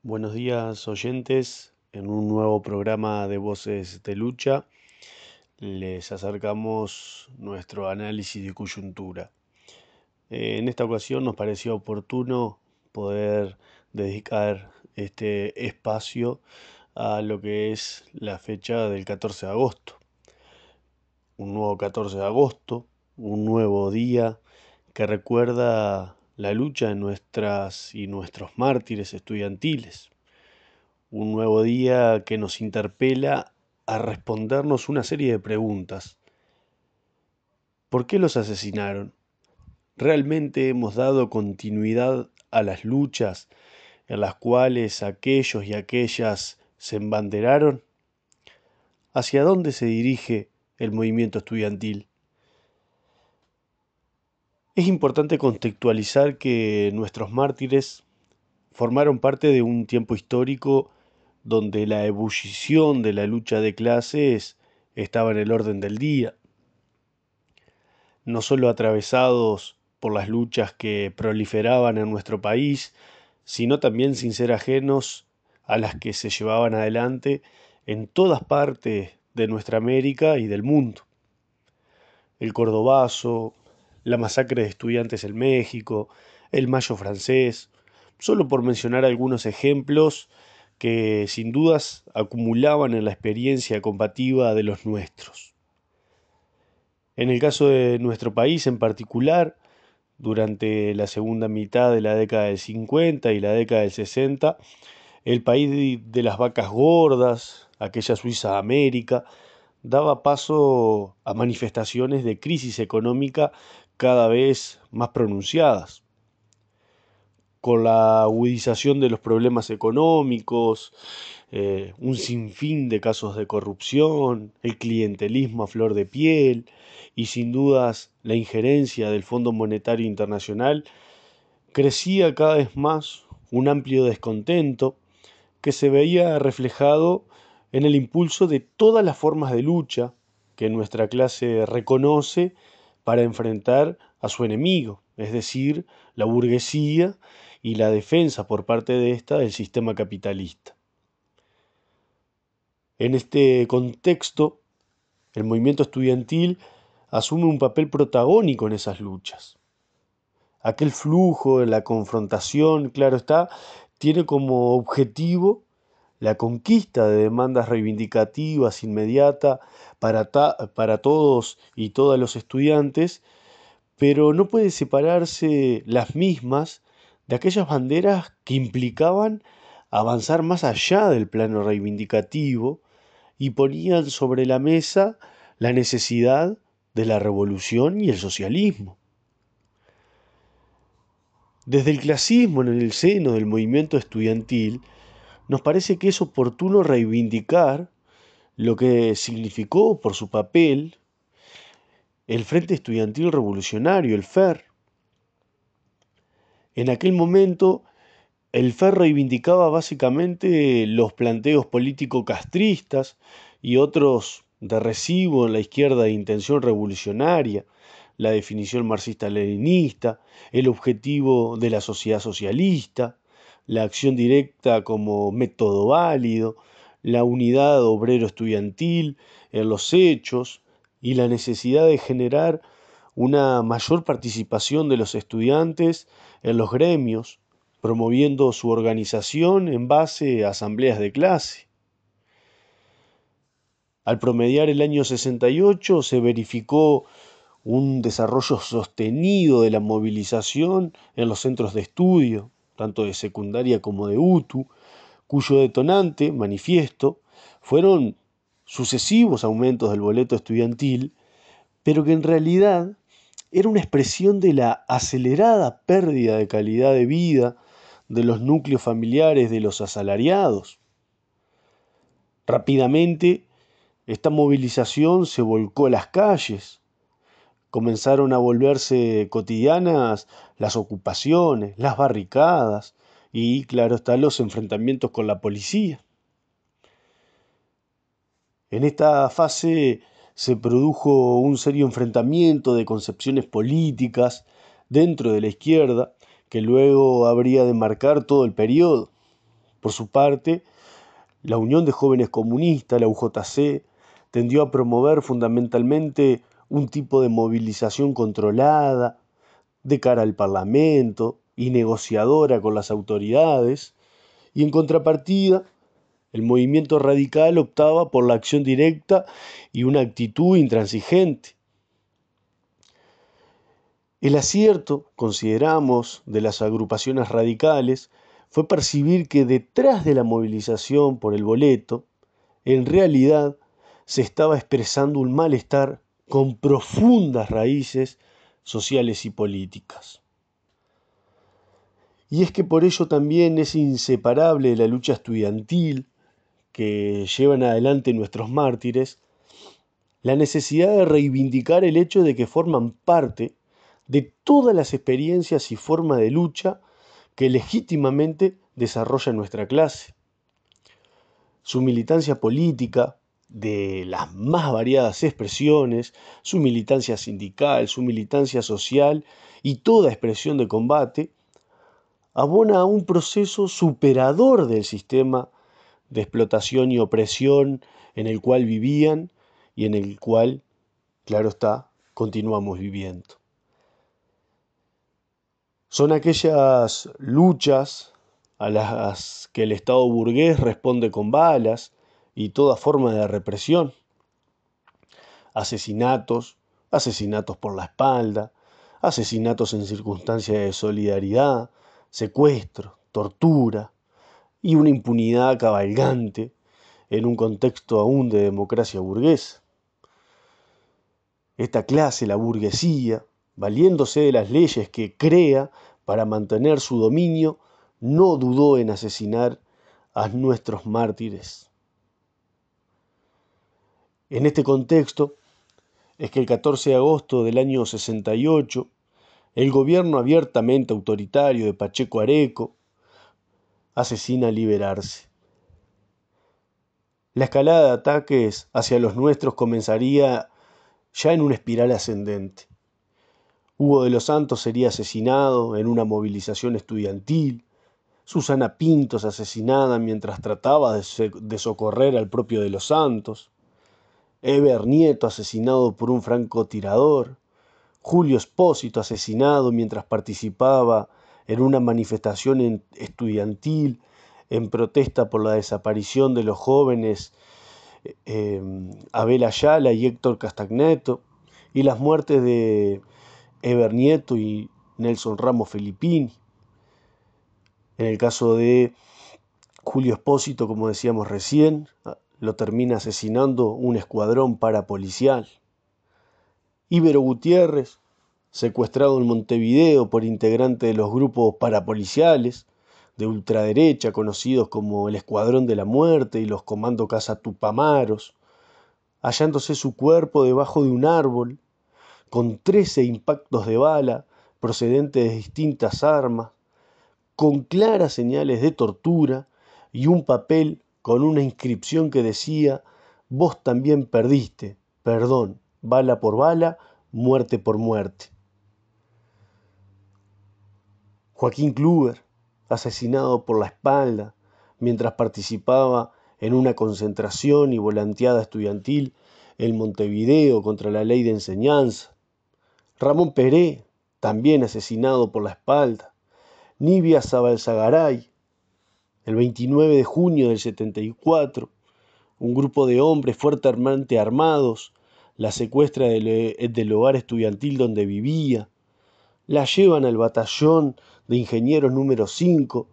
Buenos días, oyentes. En un nuevo programa de Voces de Lucha les acercamos nuestro análisis de coyuntura. En esta ocasión nos pareció oportuno poder dedicar este espacio a lo que es la fecha del 14 de agosto. Un nuevo 14 de agosto, un nuevo día que recuerda la lucha de nuestras y nuestros mártires estudiantiles. Un nuevo día que nos interpela a respondernos una serie de preguntas. ¿Por qué los asesinaron? ¿Realmente hemos dado continuidad a las luchas en las cuales aquellos y aquellas se embanderaron? ¿Hacia dónde se dirige el movimiento estudiantil? Es importante contextualizar que nuestros mártires formaron parte de un tiempo histórico donde la ebullición de la lucha de clases estaba en el orden del día, no solo atravesados por las luchas que proliferaban en nuestro país, sino también sin ser ajenos a las que se llevaban adelante en todas partes de nuestra América y del mundo. El Cordobazo, la masacre de estudiantes en México, el Mayo francés, solo por mencionar algunos ejemplos que sin dudas acumulaban en la experiencia combativa de los nuestros. En el caso de nuestro país en particular, durante la segunda mitad de la década del 50 y la década del 60, el país de las vacas gordas, aquella Suiza América, daba paso a manifestaciones de crisis económica cada vez más pronunciadas. Con la agudización de los problemas económicos, un sinfín de casos de corrupción, el clientelismo a flor de piel y sin dudas la injerencia del Fondo Monetario Internacional, crecía cada vez más un amplio descontento que se veía reflejado en el impulso de todas las formas de lucha que nuestra clase reconoce para enfrentar a su enemigo, es decir, la burguesía y la defensa por parte de ésta del sistema capitalista. En este contexto, el movimiento estudiantil asume un papel protagónico en esas luchas. Aquel flujo, la confrontación, claro está, tiene como objetivo la conquista de demandas reivindicativas inmediata para todos y todas los estudiantes, pero no puede separarse las mismas de aquellas banderas que implicaban avanzar más allá del plano reivindicativo y ponían sobre la mesa la necesidad de la revolución y el socialismo. Desde el clasismo en el seno del movimiento estudiantil, nos parece que es oportuno reivindicar lo que significó por su papel el Frente Estudiantil Revolucionario, el FER. En aquel momento, el FER reivindicaba básicamente los planteos político-castristas y otros de recibo en la izquierda de intención revolucionaria, la definición marxista-leninista, el objetivo de la sociedad socialista, la acción directa como método válido, la unidad obrero-estudiantil en los hechos y la necesidad de generar una mayor participación de los estudiantes en los gremios, promoviendo su organización en base a asambleas de clase. Al promediar el año 68 se verificó un desarrollo sostenido de la movilización en los centros de estudio, tanto de secundaria como de UTU, cuyo detonante, manifiesto, fueron sucesivos aumentos del boleto estudiantil, pero que en realidad era una expresión de la acelerada pérdida de calidad de vida de los núcleos familiares de los asalariados. Rápidamente, esta movilización se volcó a las calles. Comenzaron a volverse cotidianas las ocupaciones, las barricadas y, claro está, los enfrentamientos con la policía. En esta fase se produjo un serio enfrentamiento de concepciones políticas dentro de la izquierda que luego habría de marcar todo el periodo. Por su parte, la Unión de Jóvenes Comunistas, la UJC, tendió a promover fundamentalmente un tipo de movilización controlada, de cara al Parlamento y negociadora con las autoridades, y en contrapartida, el movimiento radical optaba por la acción directa y una actitud intransigente. El acierto, consideramos, de las agrupaciones radicales fue percibir que detrás de la movilización por el boleto, en realidad se estaba expresando un malestar con profundas raíces sociales y políticas. Y es que por ello también es inseparable de la lucha estudiantil que llevan adelante nuestros mártires, la necesidad de reivindicar el hecho de que forman parte de todas las experiencias y formas de lucha que legítimamente desarrolla nuestra clase. Su militancia política, de las más variadas expresiones, su militancia sindical, su militancia social y toda expresión de combate, abona a un proceso superador del sistema de explotación y opresión en el cual vivían y en el cual, claro está, continuamos viviendo. Son aquellas luchas a las que el Estado burgués responde con balas y toda forma de represión. Asesinatos, asesinatos por la espalda, asesinatos en circunstancias de solidaridad, secuestro, tortura y una impunidad cabalgante en un contexto aún de democracia burguesa. Esta clase, la burguesía, valiéndose de las leyes que crea para mantener su dominio, no dudó en asesinar a nuestros mártires. En este contexto es que el 14 de agosto del año 68, el gobierno abiertamente autoritario de Pacheco Areco asesina a Liberarse. La escalada de ataques hacia los nuestros comenzaría ya en una espiral ascendente. Hugo de los Santos sería asesinado en una movilización estudiantil, Susana Pintos asesinada mientras trataba de socorrer al propio de los Santos, Eber Nieto asesinado por un francotirador, Julio Espósito asesinado mientras participaba en una manifestación estudiantil en protesta por la desaparición de los jóvenes Abel Ayala y Héctor Castagneto, y las muertes de Eber Nieto y Nelson Ramos Filippini. En el caso de Julio Espósito, como decíamos recién, lo termina asesinando un escuadrón parapolicial. Íbero Gutiérrez, secuestrado en Montevideo por integrantes de los grupos parapoliciales de ultraderecha conocidos como el Escuadrón de la Muerte y los Comando Casa Tupamaros, hallándose su cuerpo debajo de un árbol, con 13 impactos de bala procedentes de distintas armas, con claras señales de tortura y un papel con una inscripción que decía: vos también perdiste, perdón, bala por bala, muerte por muerte. Joaquín Kluber, asesinado por la espalda mientras participaba en una concentración y volanteada estudiantil en Montevideo contra la ley de enseñanza. Ramón Peré, también asesinado por la espalda. Nibia Zabalzagaray, el 29 de junio del 74, un grupo de hombres fuertemente armados la secuestra del hogar estudiantil donde vivía, la llevan al batallón de ingenieros número 5,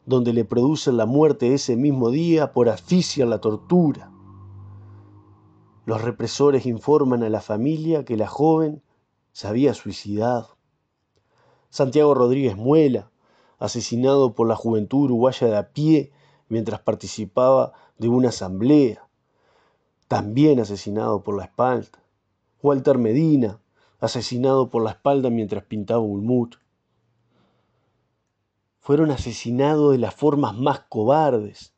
donde le producen la muerte ese mismo día por asfixia en la tortura. Los represores informan a la familia que la joven se había suicidado. Santiago Rodríguez Muela, asesinado por la Juventud Uruguaya de a pie mientras participaba de una asamblea, también asesinado por la espalda. Walter Medina, asesinado por la espalda mientras pintaba un muro. Fueron asesinados de las formas más cobardes,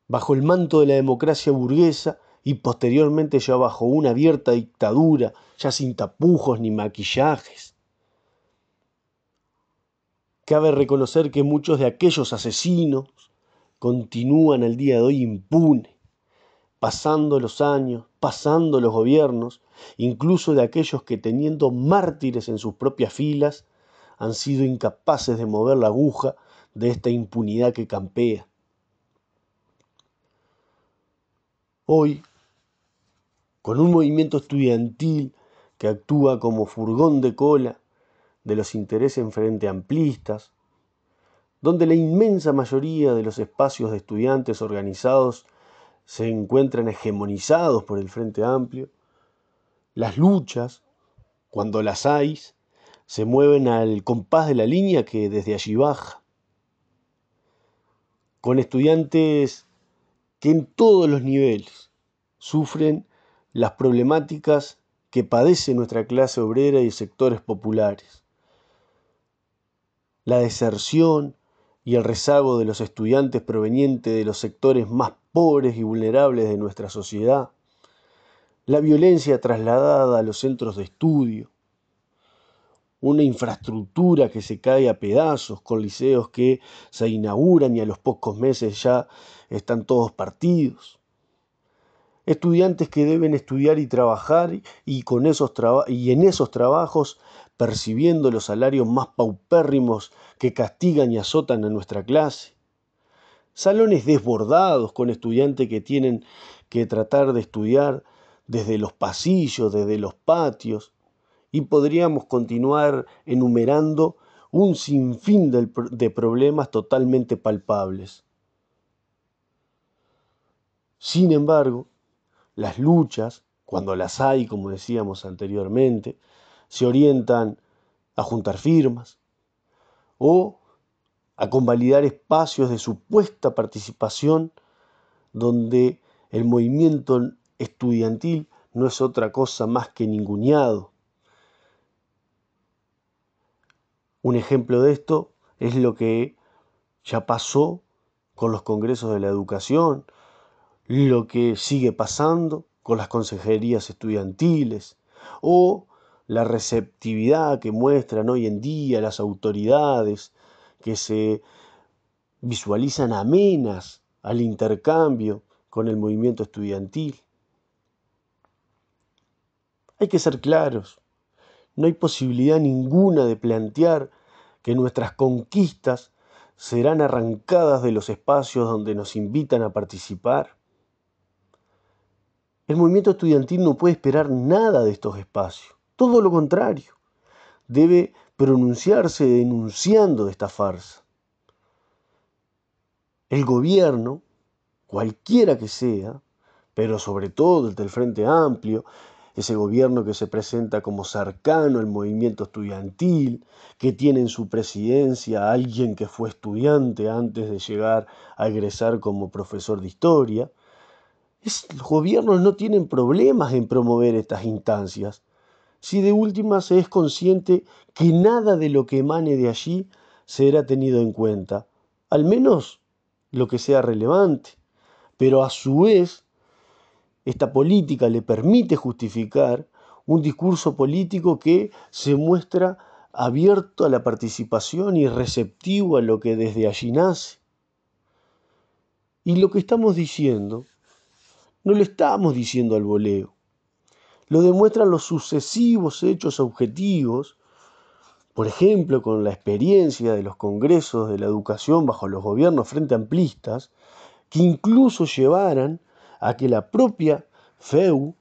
bajo el manto de la democracia burguesa y posteriormente ya bajo una abierta dictadura, ya sin tapujos ni maquillajes. Cabe reconocer que muchos de aquellos asesinos continúan al día de hoy impunes, pasando los años, pasando los gobiernos, incluso de aquellos que teniendo mártires en sus propias filas, han sido incapaces de mover la aguja de esta impunidad que campea. Hoy, con un movimiento estudiantil que actúa como furgón de cola de los intereses frente amplistas, donde la inmensa mayoría de los espacios de estudiantes organizados se encuentran hegemonizados por el Frente Amplio, las luchas, cuando las hay, se mueven al compás de la línea que desde allí baja, con estudiantes que en todos los niveles sufren las problemáticas que padece nuestra clase obrera y sectores populares. La deserción y el rezago de los estudiantes provenientes de los sectores más pobres y vulnerables de nuestra sociedad, la violencia trasladada a los centros de estudio, una infraestructura que se cae a pedazos, con liceos que se inauguran y a los pocos meses ya están todos partidos. Estudiantes que deben estudiar y trabajar y en esos trabajos percibiendo los salarios más paupérrimos que castigan y azotan a nuestra clase. Salones desbordados con estudiantes que tienen que tratar de estudiar desde los pasillos, desde los patios, y podríamos continuar enumerando un sinfín de problemas totalmente palpables. Sin embargo, las luchas, cuando las hay, como decíamos anteriormente, se orientan a juntar firmas o a convalidar espacios de supuesta participación donde el movimiento estudiantil no es otra cosa más que ninguneado. Un ejemplo de esto es lo que ya pasó con los congresos de la educación, lo que sigue pasando con las consejerías estudiantiles o la receptividad que muestran hoy en día las autoridades que se visualizan amenas al intercambio con el movimiento estudiantil. Hay que ser claros, no hay posibilidad ninguna de plantear que nuestras conquistas serán arrancadas de los espacios donde nos invitan a participar. El movimiento estudiantil no puede esperar nada de estos espacios, todo lo contrario, debe pronunciarse denunciando esta farsa. El gobierno, cualquiera que sea, pero sobre todo el del Frente Amplio, ese gobierno que se presenta como cercano al movimiento estudiantil, que tiene en su presidencia a alguien que fue estudiante antes de llegar a egresar como profesor de historia, los gobiernos no tienen problemas en promover estas instancias, si de última se es consciente que nada de lo que emane de allí será tenido en cuenta, al menos lo que sea relevante, pero a su vez esta política le permite justificar un discurso político que se muestra abierto a la participación y receptivo a lo que desde allí nace. Y lo que estamos diciendo, no lo estamos diciendo al voleo, lo demuestran los sucesivos hechos objetivos, por ejemplo, con la experiencia de los congresos de la educación bajo los gobiernos frente amplistas, que incluso llevaran a que la propia FEU,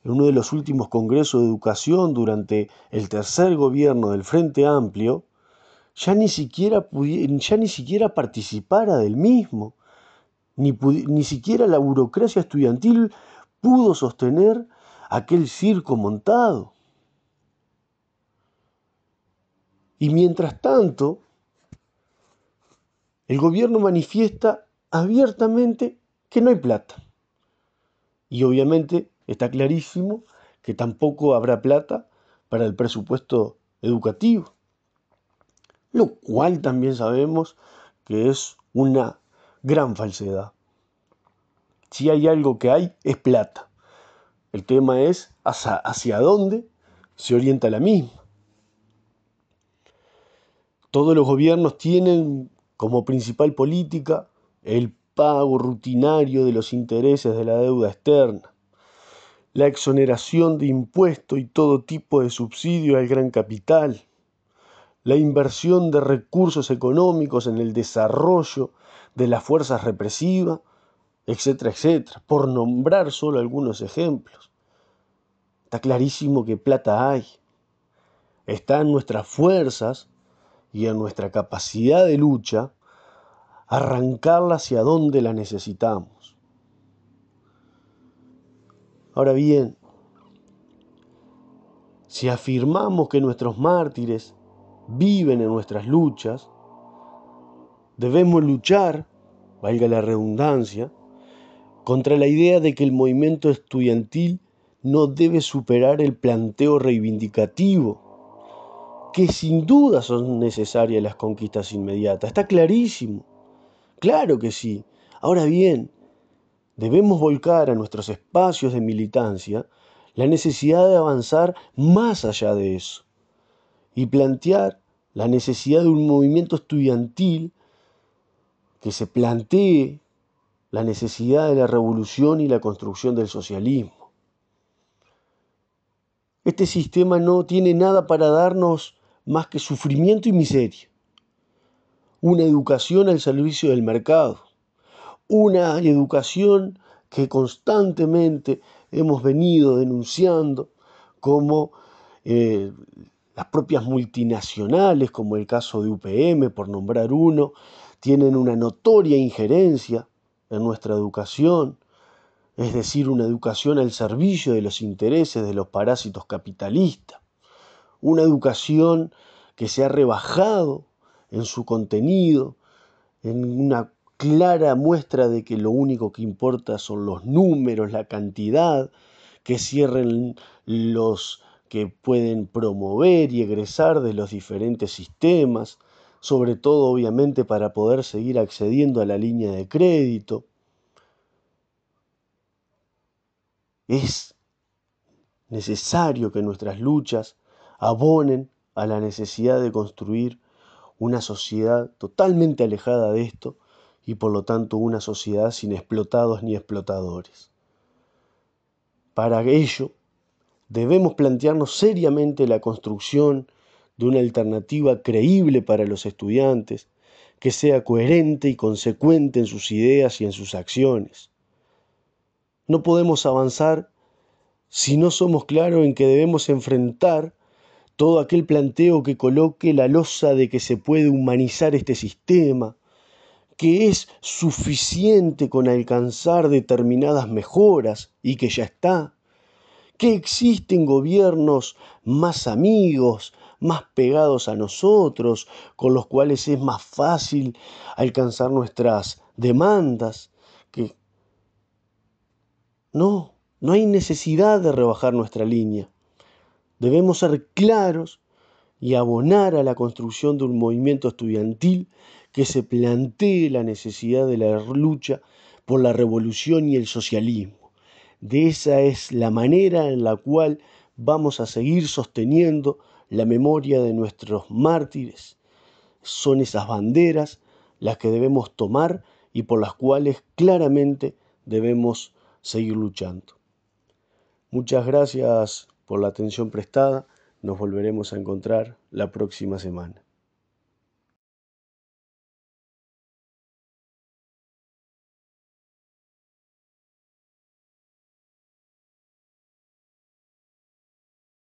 en uno de los últimos congresos de educación durante el tercer gobierno del Frente Amplio, ya ni siquiera participara del mismo, ni siquiera la burocracia estudiantil pudo sostener aquel circo montado. Y mientras tanto, el gobierno manifiesta abiertamente que no hay plata. Y obviamente está clarísimo que tampoco habrá plata para el presupuesto educativo, lo cual también sabemos que es una gran falsedad. Si hay algo que hay, es plata. El tema es hacia dónde se orienta la misma. Todos los gobiernos tienen como principal política el pago rutinario de los intereses de la deuda externa, la exoneración de impuestos y todo tipo de subsidio al gran capital, la inversión de recursos económicos en el desarrollo de las fuerzas represivas, etcétera, etcétera, por nombrar solo algunos ejemplos. Está clarísimo que plata hay. Está en nuestras fuerzas y en nuestra capacidad de lucha arrancarla hacia donde la necesitamos. Ahora bien, si afirmamos que nuestros mártires viven en nuestras luchas, debemos luchar, valga la redundancia, contra la idea de que el movimiento estudiantil no debe superar el planteo reivindicativo, que sin duda son necesarias las conquistas inmediatas. Está clarísimo. Claro que sí. Ahora bien, debemos volcar a nuestros espacios de militancia la necesidad de avanzar más allá de eso y plantear la necesidad de un movimiento estudiantil que se plantee la necesidad de la revolución y la construcción del socialismo. Este sistema no tiene nada para darnos más que sufrimiento y miseria. Una educación al servicio del mercado. Una educación que constantemente hemos venido denunciando como las propias multinacionales, como el caso de UPM, por nombrar uno, tienen una notoria injerencia en nuestra educación, es decir, una educación al servicio de los intereses de los parásitos capitalistas, una educación que se ha rebajado en su contenido, en una clara muestra de que lo único que importa son los números, la cantidad, que cierren los que pueden promover y egresar de los diferentes sistemas, sobre todo obviamente para poder seguir accediendo a la línea de crédito. Es necesario que nuestras luchas abonen a la necesidad de construir una sociedad totalmente alejada de esto y por lo tanto una sociedad sin explotados ni explotadores. Para ello, debemos plantearnos seriamente la construcción de una alternativa creíble para los estudiantes, que sea coherente y consecuente en sus ideas y en sus acciones. No podemos avanzar si no somos claros en que debemos enfrentar todo aquel planteo que coloque la losa de que se puede humanizar este sistema, que es suficiente con alcanzar determinadas mejoras y que ya está, que existen gobiernos más amigos, más pegados a nosotros, con los cuales es más fácil alcanzar nuestras demandas, que no hay necesidad de rebajar nuestra línea. Debemos ser claros y abonar a la construcción de un movimiento estudiantil que se plantee la necesidad de la lucha por la revolución y el socialismo. De esa es la manera en la cual vamos a seguir sosteniendo la memoria de nuestros mártires. Son esas banderas las que debemos tomar y por las cuales claramente debemos seguir luchando. Muchas gracias por la atención prestada. Nos volveremos a encontrar la próxima semana.